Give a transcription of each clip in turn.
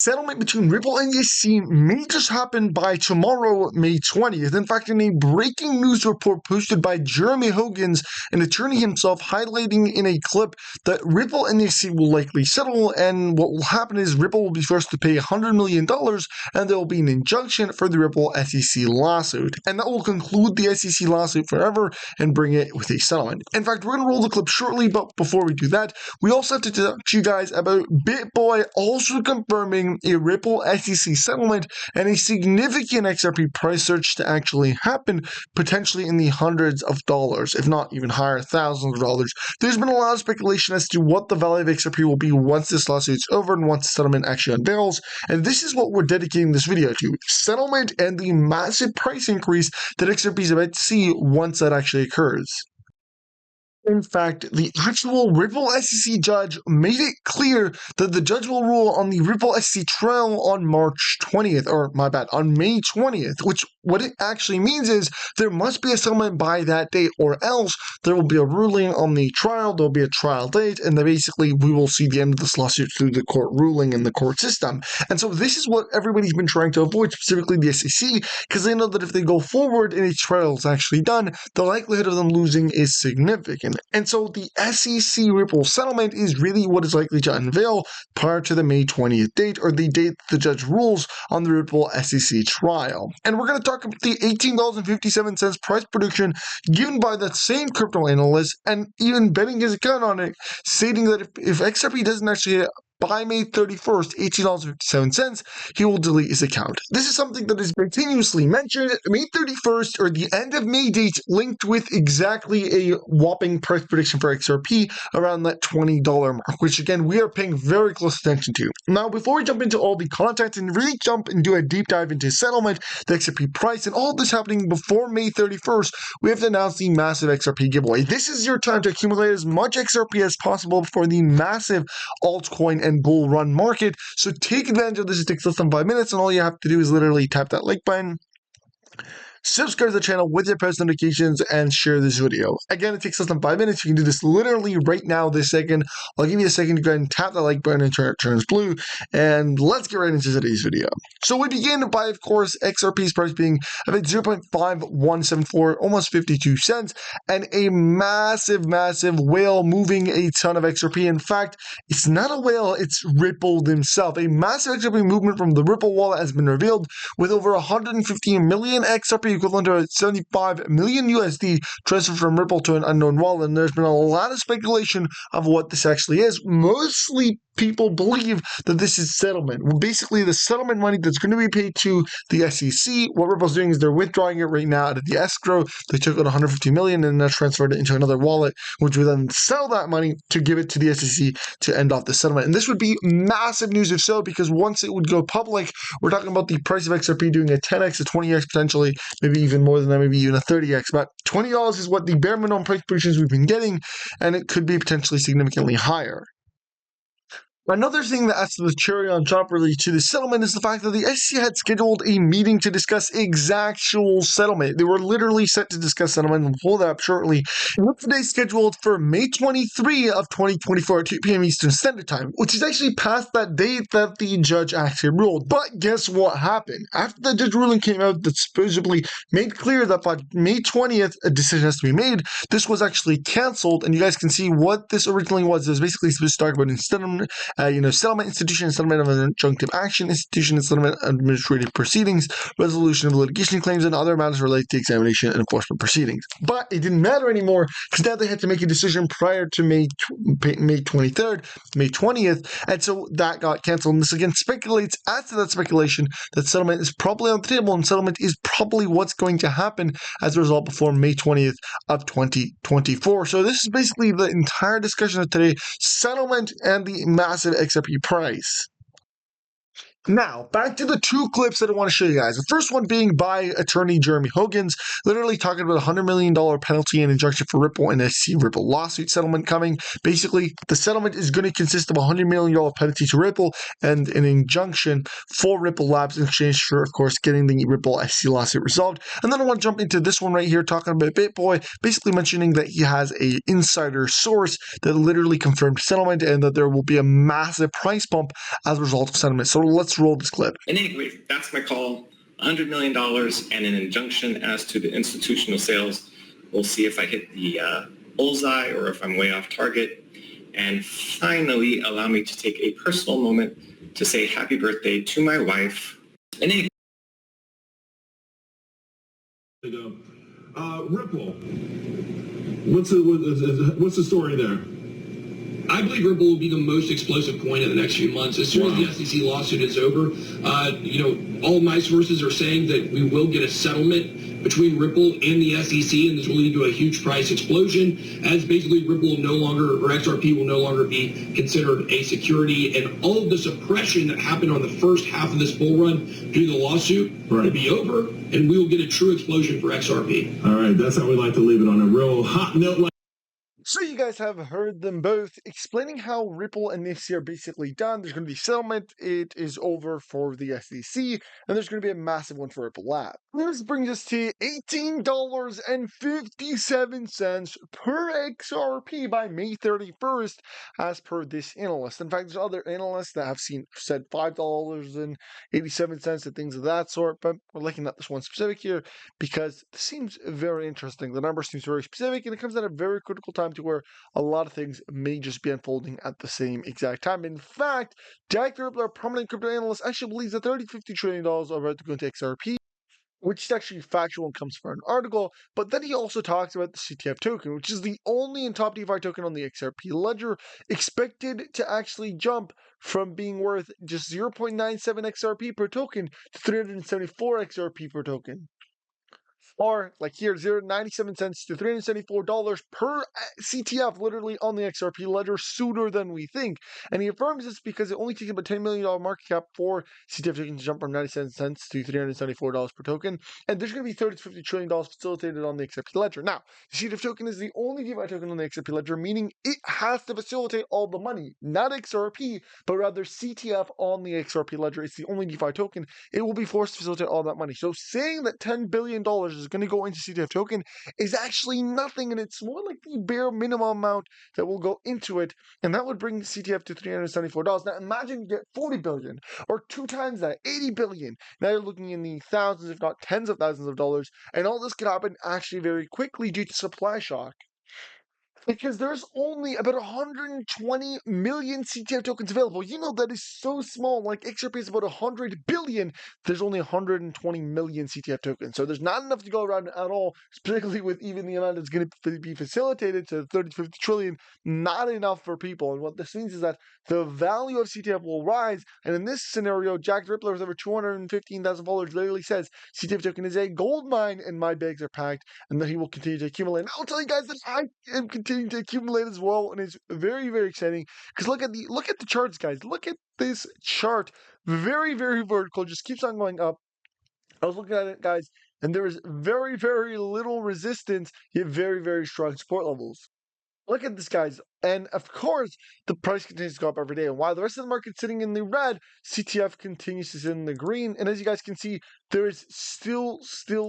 Settlement between Ripple and ESC may just happen by tomorrow, May 20th. In fact, in a breaking news report posted by Jeremy Hogan's, an attorney himself, highlighting in a clip that Ripple and ESC will likely settle, and what will happen is Ripple will be forced to pay $100 million, and there will be an injunction for the Ripple SEC lawsuit. And that will conclude the SEC lawsuit forever and bring it with a settlement. In fact, we're going to roll the clip shortly, but before we do that, we also have to talk to you guys about BitBoy also confirming a Ripple SEC settlement and a significant XRP price surge to actually happen, potentially in the hundreds of dollars, if not even higher, thousands of dollars. There's been a lot of speculation as to what the value of XRP will be once this lawsuit's over and once the settlement actually unveils, and this is what we're dedicating this video to: settlement and the massive price increase that XRP is about to see once that actually occurs. In fact, the actual Ripple SEC judge made it clear that the judge will rule on the Ripple SEC trial on March 20th, or my bad, on May 20th, which what it actually means is there must be a settlement by that date, or else there will be a ruling on the trial, there'll be a trial date, and then basically we will see the end of this lawsuit through the court ruling in the court system. And so this is what everybody's been trying to avoid, specifically the SEC, because they know that if they go forward and a trial is actually done, the likelihood of them losing is significant. And so the SEC Ripple settlement is really what is likely to unveil prior to the May 20th date, or the date the judge rules on the Ripple SEC trial. And we're going to talk about the $18.57 price prediction given by that same crypto analyst, and even betting his account on it, stating that if XRP doesn't actually by May 31st, $18.57, he will delete his account. This is something that is continuously mentioned. May 31st, or the end of May date, linked with exactly a whopping price prediction for XRP around that $20 mark, which again, we are paying very close attention to. Now, before we jump into all the content and really jump and do a deep dive into settlement, the XRP price, and all of this happening before May 31st, we have to announce the massive XRP giveaway. This is your time to accumulate as much XRP as possible for the massive altcoin and bull run market. So take advantage of this. It takes less than 5 minutes, and all you have to do is literally tap that like button, subscribe to the channel with your post notifications, and share this video. Again, it takes less than 5 minutes. You can do this literally right now, this second. I'll give you a second to go ahead and tap that like button until it turns blue, and let's get right into today's video. So we begin by, of course, XRP's price being about 0.5174, almost 52 cents, and a massive whale moving a ton of XRP. In fact, it's not a whale, it's Ripple themselves. A massive XRP movement from the Ripple wallet has been revealed, with over 115 million XRP, equivalent to 75 million USD, transferred from Ripple to an unknown wallet. And there's been a lot of speculation of what this actually is. Mostly people believe that this is settlement. Well, basically, the settlement money that's going to be paid to the SEC, what Ripple's doing is they're withdrawing it right now out of the escrow. They took out 150 million and now transferred it into another wallet, which would then sell that money to give it to the SEC to end off the settlement. And this would be massive news if so, because once it would go public, we're talking about the price of XRP doing a 10x, a 20x potentially, maybe even more than that, maybe even a 30x. But $20 is what the bare minimum price predictions we've been getting, and it could be potentially significantly higher. Another thing that adds to the cherry on top really to the settlement is the fact that the SEC had scheduled a meeting to discuss exactual settlement. They were literally set to discuss settlement, and we'll pull that up shortly. What's today scheduled for May 23 of 2024 at 2 p.m. Eastern Standard Time, which is actually past that date that the judge actually ruled. But guess what happened? After the judge ruling came out that supposedly made clear that by May 20th a decision has to be made, this was actually canceled, and you guys can see what this originally was. It was basically supposed to talk about settlement institution, settlement of an injunctive action institution, and settlement of administrative proceedings, resolution of litigation claims, and other matters related to examination and enforcement proceedings. But it didn't matter anymore, because now they had to make a decision prior to May 23rd, May 20th, and so that got canceled. And this again speculates, adds to that speculation, that settlement is probably on the table, and settlement is probably what's going to happen as a result before May 20th of 2024. So this is basically the entire discussion of today: settlement and the massive XRP price. Now, back to the two clips that I want to show you guys. The first one being by attorney Jeremy Hogan's, literally talking about a $100 million penalty and injunction for Ripple and a Ripple lawsuit settlement coming. Basically, the settlement is going to consist of a $100 million penalty to Ripple and an injunction for Ripple Labs in exchange for, of course, getting the Ripple SEC lawsuit resolved. And then I want to jump into this one right here, talking about BitBoy, basically mentioning that he has a insider source that literally confirmed settlement and that there will be a massive price bump as a result of settlement. So let's roll this clip. And anyway, that's my call. $100 million and an injunction as to the institutional sales. We'll see if I hit the bullseye or if I'm way off target. And finally, allow me to take a personal moment to say happy birthday to my wife. And anyway. Ripple, what's the story there? I believe Ripple will be the most explosive coin in the next few months. As soon as the SEC lawsuit is over, all my sources are saying that we will get a settlement between Ripple and the SEC, and this will lead to a huge price explosion, as basically Ripple will no longer, or XRP will no longer be considered a security, and all of the suppression that happened on the first half of this bull run due to the lawsuit will be over, and we will get a true explosion for XRP. All right, that's how we like to leave it, on a real hot note. So you guys have heard them both explaining how Ripple and the SEC are basically done. There's going to be settlement. It is over for the SEC, and there's going to be a massive one for Ripple Lab. This brings us to $18.57 per XRP by May 31st, as per this analyst. In fact, there's other analysts that have said $5.87 and things of that sort, but we're looking at this one specific here because it seems very interesting. The number seems very specific, and it comes at a very critical time to where a lot of things may just be unfolding at the same exact time. In fact, Jack the Ripper, a prominent crypto analyst, actually believes that $30-50 trillion are about to go into XRP, which is actually factual and comes from an article. But then he also talks about the CTF token, which is the only and top DeFi token on the XRP ledger, expected to actually jump from being worth just 0.97 XRP per token to 374 XRP per token. Or, like here, 0.97 cents to $374 per CTF, literally on the XRP ledger, sooner than we think. And he affirms this because it only takes about $10 million market cap for CTF token to jump from 97 cents to $374 per token. And there's going to be $30-50 trillion facilitated on the XRP ledger. Now, the CTF token is the only DeFi token on the XRP ledger, meaning it has to facilitate all the money. Not XRP, but rather CTF on the XRP ledger. It's the only DeFi token. It will be forced to facilitate all that money. So saying that $10 billion is going to go into CTF token is actually nothing, and it's more like the bare minimum amount that will go into it, and that would bring CTF to $374. Now imagine you get 40 billion, or 2 times that, 80 billion. Now you're looking in the thousands, if not tens of thousands of dollars, and all this could happen actually very quickly due to supply shock. Because there's only about 120 million CTF tokens available. You know, that is so small. Like XRP is about 100 billion. There's only 120 million CTF tokens. So there's not enough to go around at all, particularly with even the amount that's going to be facilitated to 30-50 trillion. Not enough for people. And what this means is that the value of CTF will rise. And in this scenario, Jack the Rippler with over 215,000 followers literally says CTF token is a gold mine and my bags are packed, and that he will continue to accumulate. And I'll tell you guys that I am continuing to accumulate as well, and it's very, very exciting. Because look at the charts, guys. Look at this chart. Very, very vertical. Just keeps on going up. I was looking at it, guys, and there is very, very little resistance, yet very, very strong support levels. Look at this, guys. And of course, the price continues to go up every day. And while the rest of the market's sitting in the red, CTF continues to sit in the green. And as you guys can see, there is still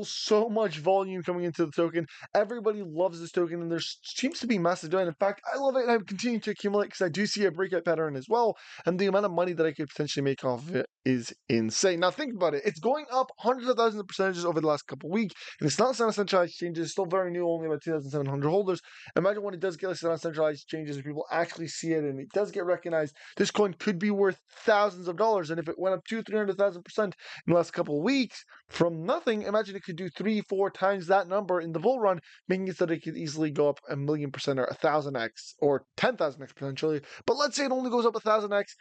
so much volume coming into the token. Everybody loves this token, and there seems to be massive demand. In fact, I love it, and I'm continuing to accumulate because I do see a breakout pattern as well. And the amount of money that I could potentially make off of it is insane. Now, think about it. It's going up hundreds of thousands of percentages over the last couple of weeks, and it's not on centralized exchanges. It's still very new, only about 2,700 holders. Imagine when it does get listed on centralized exchanges, where people actually see it and it does get recognized. This coin could be worth thousands of dollars, and if it went up 200,000-300,000% in the last couple of weeks from nothing, imagine it could do 3-4 times that number in the bull run, making it so that it could easily go up 1,000,000% or 1,000x or 10,000x potentially. But let's say it only goes up 1,000x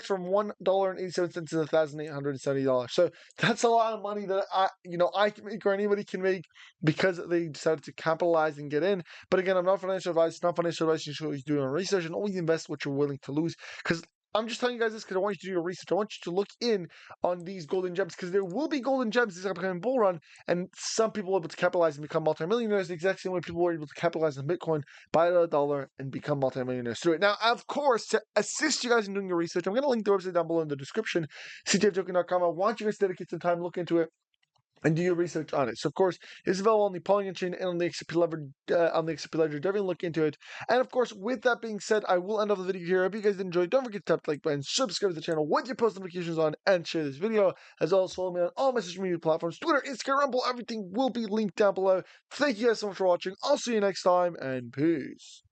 from $1.87 to $1,870. So that's a lot of money that I can make, or anybody can make, because they decided to capitalize and get in. But again, I'm not financial advice. It's not financial advice. You should always do your own research and always invest what you're willing to lose, because I'm just telling you guys this because I want you to do your research. I want you to look in on these golden gems because there will be golden gems this upcoming bull run, and some people are able to capitalize and become multimillionaires the exact same way people were able to capitalize on Bitcoin, buy a dollar, and become multimillionaires through it. Now, of course, to assist you guys in doing your research, I'm going to link the website down below in the description, ctftoken.com. I want you guys to dedicate some time, look into it, and do your research on it. So, of course, it's available on the Polygon chain and on the XRP Ledger. Definitely look into it. And, of course, with that being said, I will end off the video here. If you guys enjoyed, don't forget to tap the like button, subscribe to the channel with your post notifications on, and share this video. As well as follow me on all my social media platforms, Twitter, Instagram, Rumble, everything will be linked down below. Thank you guys so much for watching. I'll see you next time, and peace.